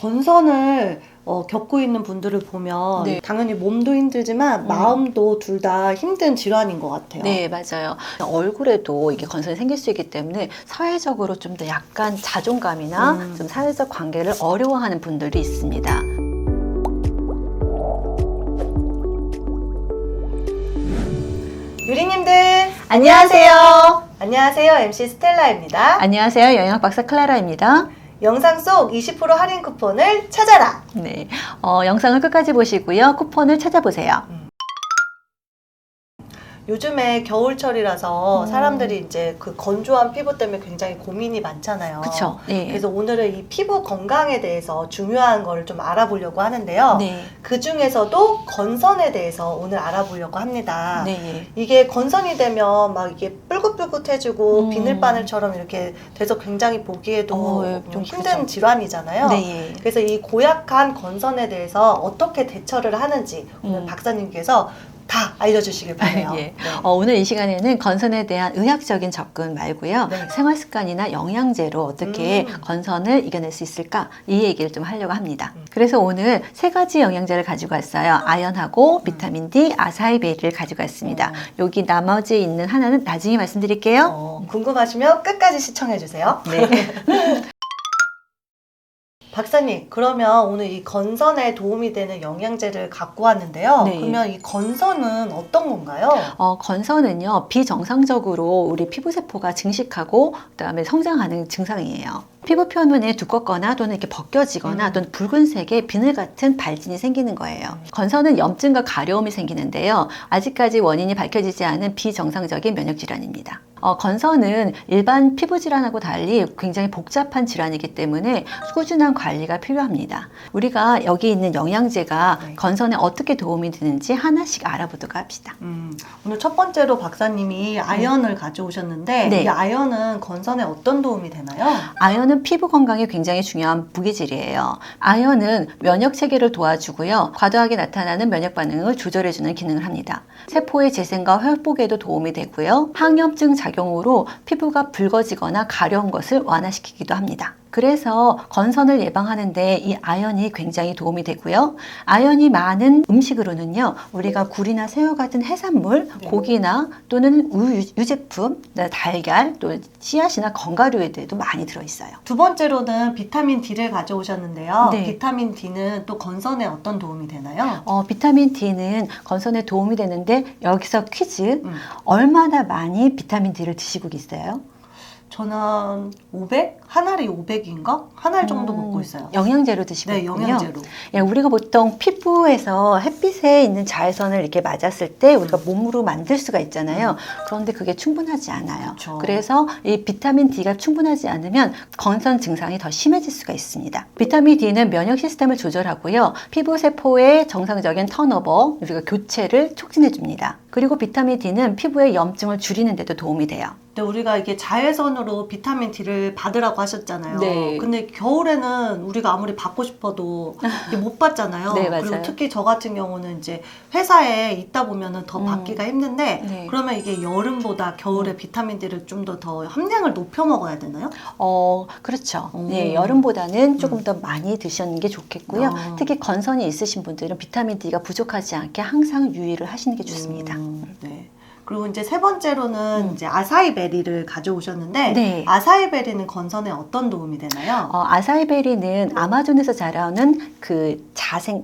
건선을 겪고 있는 분들을 보면 네. 당연히 몸도 힘들지만 마음도 둘 다 힘든 질환인 것 같아요. 네, 맞아요. 얼굴에도 이게 건선이 생길 수 있기 때문에 사회적으로 좀 더 약간 자존감이나 좀 사회적 관계를 어려워하는 분들이 있습니다. 유리님들 안녕하세요. 안녕하세요. MC 스텔라입니다. 안녕하세요. 영양학 박사 클라라입니다. 영상 속 20% 할인 쿠폰을 찾아라. 네, 영상을 끝까지 보시고요. 쿠폰을 찾아보세요. 요즘에 겨울철이라서 사람들이 이제 그 건조한 피부 때문에 굉장히 고민이 많잖아요. 그쵸? 네. 그래서 오늘은 이 피부 건강에 대해서 중요한 거를 좀 알아보려고 하는데요. 네. 그 중에서도 건선에 대해서 오늘 알아보려고 합니다. 네. 이게 건선이 되면 막 이게 뿔긋뿔긋해지고 비늘바늘처럼 이렇게 돼서 굉장히 보기에도 좀 힘든 그렇죠. 질환이잖아요. 네. 그래서 이 고약한 건선에 대해서 어떻게 대처를 하는지 오늘 박사님께서 다 알려주시길 바래요. 예. 네. 오늘 이 시간에는 건선에 대한 의학적인 접근 말고요. 네. 생활 습관이나 영양제로 어떻게 건선을 이겨낼 수 있을까? 이 얘기를 좀 하려고 합니다. 그래서 오늘 세 가지 영양제를 가지고 왔어요. 아연하고 비타민 D, 아사이베리를 가지고 왔습니다. 여기 나머지 있는 하나는 나중에 말씀드릴게요. 궁금하시면 끝까지 시청해주세요. 네. 박사님, 그러면 오늘 이 건선에 도움이 되는 영양제를 갖고 왔는데요. 네. 그러면 이 건선은 어떤 건가요? 건선은요, 비정상적으로 우리 피부세포가 증식하고 그다음에 성장하는 증상이에요. 피부 표면에 두껍거나 또는 이렇게 벗겨지거나 또는 붉은색의 비늘 같은 발진이 생기는 거예요. 건선은 염증과 가려움이 생기는데요. 아직까지 원인이 밝혀지지 않은 비정상적인 면역질환입니다. 건선은 일반 피부 질환하고 달리 굉장히 복잡한 질환이기 때문에 꾸준한 관리가 필요합니다. 우리가 여기 있는 영양제가 건선에 어떻게 도움이 되는지 하나씩 알아보도록 합시다. 오늘 첫 번째로 박사님이 아연을 가져오셨는데 네. 이 아연은 건선에 어떤 도움이 되나요? 아연은 피부 건강에 굉장히 중요한 무기질이에요. 아연은 면역 체계를 도와주고요. 과도하게 나타나는 면역 반응을 조절해주는 기능을 합니다. 세포의 재생과 회복에도 도움이 되고요. 항염증 작용으로 피부가 붉어지거나 가려운 것을 완화시키기도 합니다. 그래서 건선을 예방하는데 이 아연이 굉장히 도움이 되고요. 아연이 많은 음식으로는요, 우리가 굴이나 새우 같은 해산물, 고기나 또는 우유, 유제품, 달걀, 또 씨앗이나 건가류에도 많이 들어있어요. 두 번째로는 비타민 D를 가져오셨는데요. 네. 비타민 D는 또 건선에 어떤 도움이 되나요? 비타민 D는 건선에 도움이 되는데 여기서 퀴즈. 얼마나 많이 비타민 D를 드시고 계세요? 저는 500? 한 알이 500인가? 한 알 정도 먹고 있어요. 영양제로 드시고 네, 있군요. 영양제로. 예, 우리가 보통 피부에서 햇빛에 있는 자외선을 이렇게 맞았을 때 우리가 몸으로 만들 수가 있잖아요. 그런데 그게 충분하지 않아요. 그쵸. 그래서 이 비타민 D가 충분하지 않으면 건선 증상이 더 심해질 수가 있습니다. 비타민 D는 면역 시스템을 조절하고요. 피부 세포의 정상적인 턴오버, 우리가 교체를 촉진해 줍니다. 그리고 비타민 D는 피부의 염증을 줄이는 데도 도움이 돼요. 근데 우리가 이게 자외선으로 비타민 D를 받으라고 하셨잖아요. 네. 근데 겨울에는 우리가 아무리 받고 싶어도 이게 못 받잖아요. 네, 맞아요. 그리고 특히 저 같은 경우는 이제 회사에 있다 보면은 더 받기가 힘든데 네. 그러면 이게 여름보다 겨울에 비타민 D를 좀 더 함량을 높여 먹어야 되나요? 그렇죠. 네, 여름보다는 조금 더 많이 드시는 게 좋겠고요. 특히 건선이 있으신 분들은 비타민 D가 부족하지 않게 항상 유의를 하시는 게 좋습니다. 네. 그리고 이제 세 번째로는 이제 아사이베리를 가져오셨는데 네. 아사이베리는 건선에 어떤 도움이 되나요? 아사이베리는 아마존에서 자라오는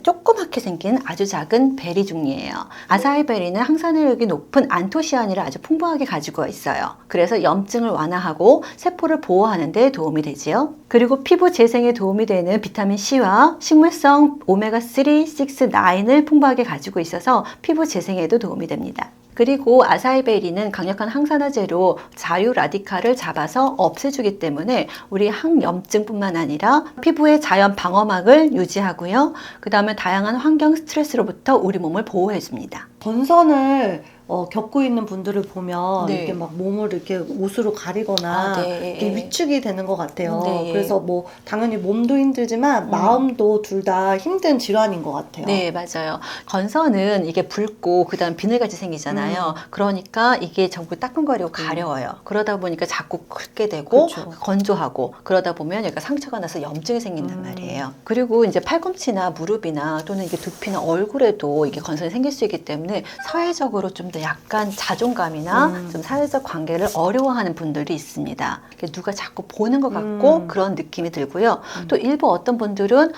조그맣게 생긴 아주 작은 베리 종류예요. 아사이베리는 항산화력이 높은 안토시아닌을 아주 풍부하게 가지고 있어요. 그래서 염증을 완화하고 세포를 보호하는 데 도움이 되지요. 그리고 피부 재생에 도움이 되는 비타민 C와 식물성 오메가3, 6, 9을 풍부하게 가지고 있어서 피부 재생에도 도움이 됩니다. 그리고 아사이베리는 강력한 항산화제로 자유 라디칼을 잡아서 없애주기 때문에 우리 항염증뿐만 아니라 피부의 자연 방어막을 유지하고요. 그 다음에 다양한 환경 스트레스로부터 우리 몸을 보호해줍니다. 건선을 겪고 있는 분들을 보면 네. 이게 막 몸을 이렇게 옷으로 가리거나 네. 이렇게 위축이 되는 것 같아요. 네. 그래서 뭐 당연히 몸도 힘들지만 마음도 둘 다 힘든 질환인 것 같아요. 네, 맞아요. 건선은 이게 붉고 그다음 비늘같이 생기잖아요. 그러니까 이게 전부 따끔거리고 가려워요. 그러다 보니까 자꾸 긁게 되고 그쵸. 건조하고 그러다 보면 여기가 상처가 나서 염증이 생긴단 말이에요. 그리고 이제 팔꿈치나 무릎이나 또는 이게 두피나 얼굴에도 이게 건선이 생길 수 있기 때문에 사회적으로 좀 더 약간 자존감이나 좀 사회적 관계를 어려워하는 분들이 있습니다. 누가 자꾸 보는 것 같고 그런 느낌이 들고요. 또 일부 어떤 분들은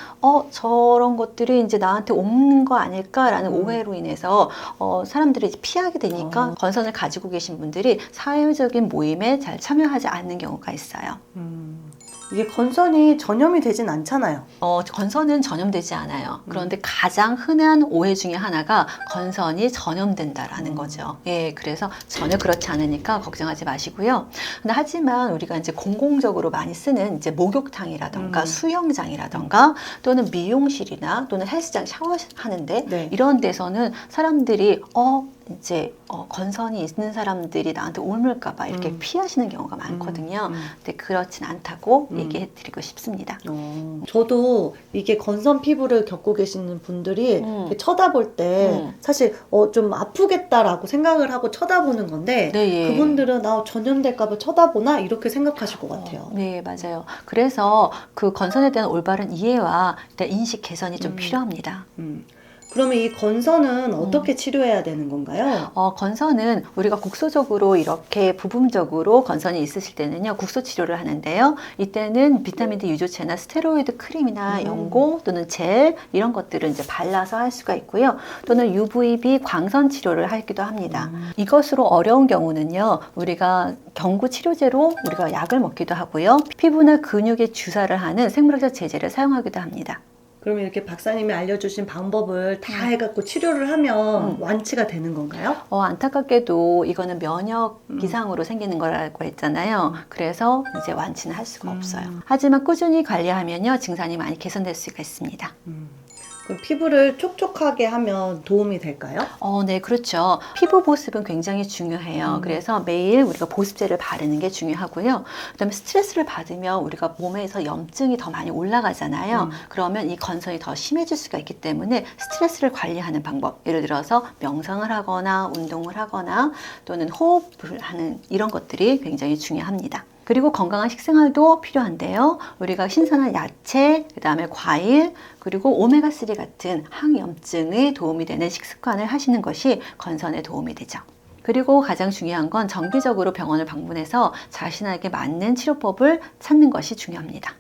저런 것들이 이제 나한테 오는 거 아닐까라는 오해로 인해서 사람들이 이제 피하게 되니까 건선을 가지고 계신 분들이 사회적인 모임에 잘 참여하지 않는 경우가 있어요. 이게 건선이 전염이 되진 않잖아요. 건선은 전염되지 않아요. 그런데 가장 흔한 오해 중에 하나가 건선이 전염된다라는 거죠. 예, 그래서 전혀 그렇지 않으니까 걱정하지 마시고요. 근데 하지만 우리가 이제 공공적으로 많이 쓰는 이제 목욕탕이라던가 수영장이라던가 또는 미용실이나 또는 헬스장 샤워하는데 네. 이런 데서는 사람들이 이제 건선이 있는 사람들이 나한테 옮을까봐 이렇게 피하시는 경우가 많거든요. 근데 그렇진 않다고 얘기해드리고 싶습니다. 저도 이게 건선 피부를 겪고 계시는 분들이 이렇게 쳐다볼 때 사실 좀 아프겠다라고 생각을 하고 쳐다보는 건데 네, 예. 그분들은 전염될까봐 쳐다보나 이렇게 생각하실 것 같아요. 네, 맞아요. 그래서 그 건선에 대한 올바른 이해와 일단 인식 개선이 좀 필요합니다. 그러면 이 건선은 어떻게 치료해야 되는 건가요? 건선은 우리가 국소적으로 이렇게 부분적으로 건선이 있으실 때는요, 국소 치료를 하는데요. 이때는 비타민 D 유조체나 스테로이드 크림이나 연고 또는 젤 이런 것들을 이제 발라서 할 수가 있고요. 또는 UVB 광선 치료를 하기도 합니다. 이것으로 어려운 경우는요, 우리가 경구 치료제로 우리가 약을 먹기도 하고요. 피부나 근육에 주사를 하는 생물학적 제제를 사용하기도 합니다. 그러면 이렇게 박사님이 알려주신 방법을 다 해갖고 치료를 하면 완치가 되는 건가요? 안타깝게도 이거는 면역 기상으로 생기는 거라고 했잖아요. 그래서 이제 완치는 할 수가 없어요. 하지만 꾸준히 관리하면요, 증상이 많이 개선될 수가 있습니다. 그럼 피부를 촉촉하게 하면 도움이 될까요? 네, 그렇죠. 피부 보습은 굉장히 중요해요. 그래서 매일 우리가 보습제를 바르는 게 중요하고요. 그다음에 스트레스를 받으면 우리가 몸에서 염증이 더 많이 올라가잖아요. 그러면 이 건선이 더 심해질 수가 있기 때문에 스트레스를 관리하는 방법, 예를 들어서 명상을 하거나 운동을 하거나 또는 호흡을 하는 이런 것들이 굉장히 중요합니다. 그리고 건강한 식생활도 필요한데요. 우리가 신선한 야채, 그 다음에 과일, 그리고 오메가3 같은 항염증에 도움이 되는 식습관을 하시는 것이 건선에 도움이 되죠. 그리고 가장 중요한 건 정기적으로 병원을 방문해서 자신에게 맞는 치료법을 찾는 것이 중요합니다.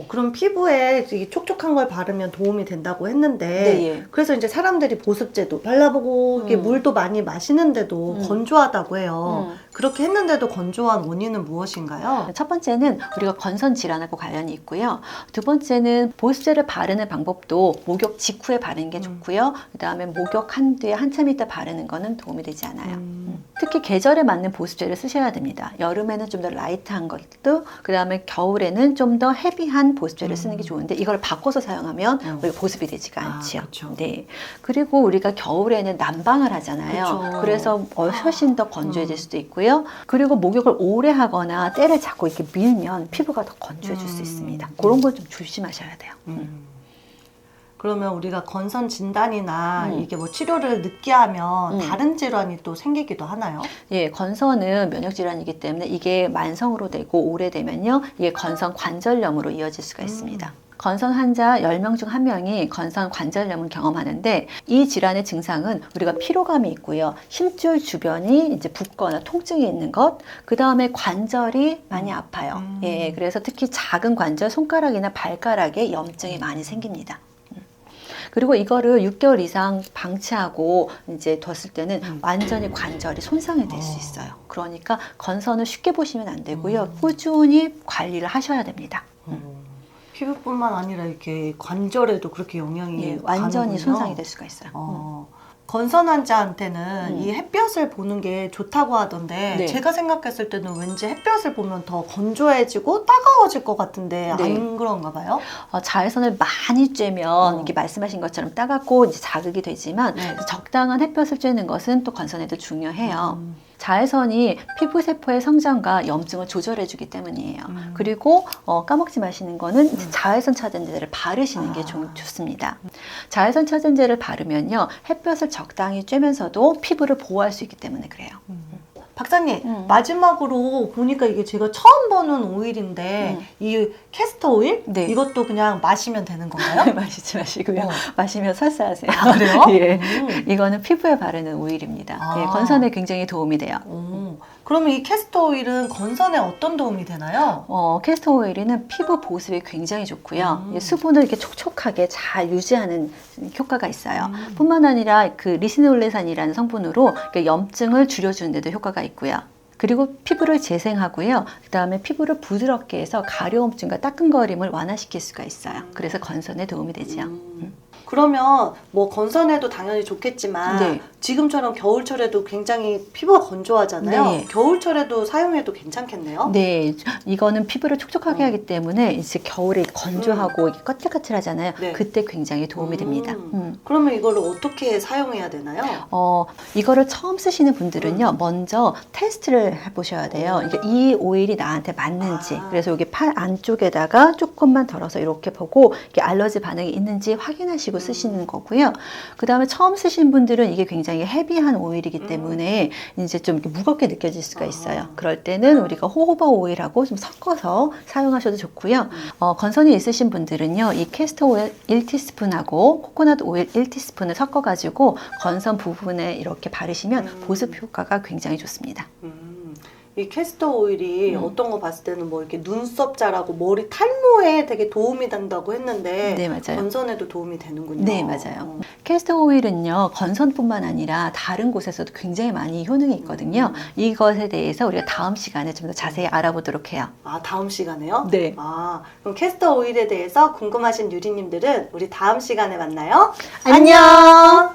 그럼 피부에 이 촉촉한 걸 바르면 도움이 된다고 했는데 네, 예. 그래서 이제 사람들이 보습제도 발라보고 이게 물도 많이 마시는데도 건조하다고 해요. 그렇게 했는데도 건조한 원인은 무엇인가요? 첫 번째는 우리가 건선 질환하고 관련이 있고요. 두 번째는 보습제를 바르는 방법도 목욕 직후에 바르는 게 좋고요. 그 다음에 목욕한 뒤에 한참 있다 바르는 거는 도움이 되지 않아요. 특히 계절에 맞는 보습제를 쓰셔야 됩니다. 여름에는 좀 더 라이트한 것도, 그 다음에 겨울에는 좀 더 헤비한 보습제를 쓰는 게 좋은데 이걸 바꿔서 사용하면 우리가 보습이 되지가 않죠. 그쵸. 네. 그리고 우리가 겨울에는 난방을 하잖아요. 그쵸. 그래서 훨씬 더 건조해질 수도 있고요. 그리고 목욕을 오래 하거나 때를 자꾸 이렇게 밀면 피부가 더 건조해질 수 있습니다. 그런 걸 좀 조심하셔야 돼요. 그러면 우리가 건선 진단이나 이게 뭐 치료를 늦게 하면 다른 질환이 또 생기기도 하나요? 예, 건선은 면역 질환이기 때문에 이게 만성으로 되고 오래되면요, 이게 건선 관절염으로 이어질 수가 있습니다. 건선 환자 10명 중 1명이 건선 관절염을 경험하는데 이 질환의 증상은 우리가 피로감이 있고요. 힘줄 주변이 이제 붓거나 통증이 있는 것, 그 다음에 관절이 많이 아파요. 예, 그래서 특히 작은 관절, 손가락이나 발가락에 염증이 많이 생깁니다. 그리고 이거를 6개월 이상 방치하고 이제 뒀을 때는 완전히 관절이 손상이 될 수 있어요. 그러니까 건선을 쉽게 보시면 안 되고요. 꾸준히 관리를 하셔야 됩니다. 피부뿐만 아니라 이렇게 관절에도 그렇게 영향이 예, 완전히 가는군요. 손상이 될 수가 있어요. 건선 환자한테는 이 햇볕을 보는 게 좋다고 하던데 네. 제가 생각했을 때는 왠지 햇볕을 보면 더 건조해지고 따가워질 것 같은데 네. 안 그런가 봐요? 자외선을 많이 쬐면 이렇게 말씀하신 것처럼 따갑고 이제 자극이 되지만 네. 적당한 햇볕을 쬐는 것은 또 건선에도 중요해요. 자외선이 피부 세포의 성장과 염증을 조절해주기 때문이에요. 그리고 까먹지 마시는 거는 이제 자외선 차단제를 바르시는 게 좀 좋습니다. 자외선 차단제를 바르면요, 햇볕을 적당히 쬐면서도 피부를 보호할 수 있기 때문에 그래요. 박사님, 마지막으로 보니까 이게 제가 처음 보는 오일인데 이 캐스터 오일? 네. 이것도 그냥 마시면 되는 건가요? 마시지 마시고요. 마시면 설사하세요. 아, 그래요? 예. 이거는 피부에 바르는 오일입니다. 아. 예, 건선에 굉장히 도움이 돼요. 그러면 이 캐스터 오일은 건선에 어떤 도움이 되나요? 캐스터 오일은 피부 보습에 굉장히 좋고요. 수분을 이렇게 촉촉하게 잘 유지하는 효과가 있어요. 뿐만 아니라 그 리시놀레산이라는 성분으로 염증을 줄여주는 데도 효과가 있고요. 그리고 피부를 재생하고요. 그 다음에 피부를 부드럽게 해서 가려움증과 따끔거림을 완화시킬 수가 있어요. 그래서 건선에 도움이 되죠. 그러면 뭐 건선에도 당연히 좋겠지만 네. 지금처럼 겨울철에도 굉장히 피부가 건조하잖아요. 네. 겨울철에도 사용해도 괜찮겠네요? 네, 이거는 피부를 촉촉하게 하기 때문에 이제 겨울에 건조하고 이게 까칠까칠하잖아요. 네. 그때 굉장히 도움이 됩니다. 그러면 이거를 어떻게 사용해야 되나요? 이거를 처음 쓰시는 분들은요, 먼저 테스트를 해보셔야 돼요. 이게 이 오일이 나한테 맞는지. 그래서 여기 팔 안쪽에다가 조금만 덜어서 이렇게 보고 이게 알러지 반응이 있는지 확인하시고 쓰시는 거고요. 그 다음에 처음 쓰신 분들은 이게 굉장히 헤비한 오일이기 때문에 이제 좀 이렇게 무겁게 느껴질 수가 있어요. 그럴 때는 우리가 호호바 오일하고 좀 섞어서 사용하셔도 좋고요. 건선이 있으신 분들은요, 이 캐스터 오일 1티스푼하고 코코넛 오일 1티스푼을 섞어가지고 건선 부분에 이렇게 바르시면 보습 효과가 굉장히 좋습니다. 이 캐스터 오일이 어떤 거 봤을 때는 뭐 이렇게 눈썹 자라고 머리 탈모에 되게 도움이 된다고 했는데 네, 맞아요. 건선에도 도움이 되는군요. 네, 맞아요. 캐스터 오일은요, 건선뿐만 아니라 다른 곳에서도 굉장히 많이 효능이 있거든요. 이것에 대해서 우리가 다음 시간에 좀 더 자세히 알아보도록 해요. 아, 다음 시간에요? 네. 아, 그럼 캐스터 오일에 대해서 궁금하신 유리님들은 우리 다음 시간에 만나요. 안녕!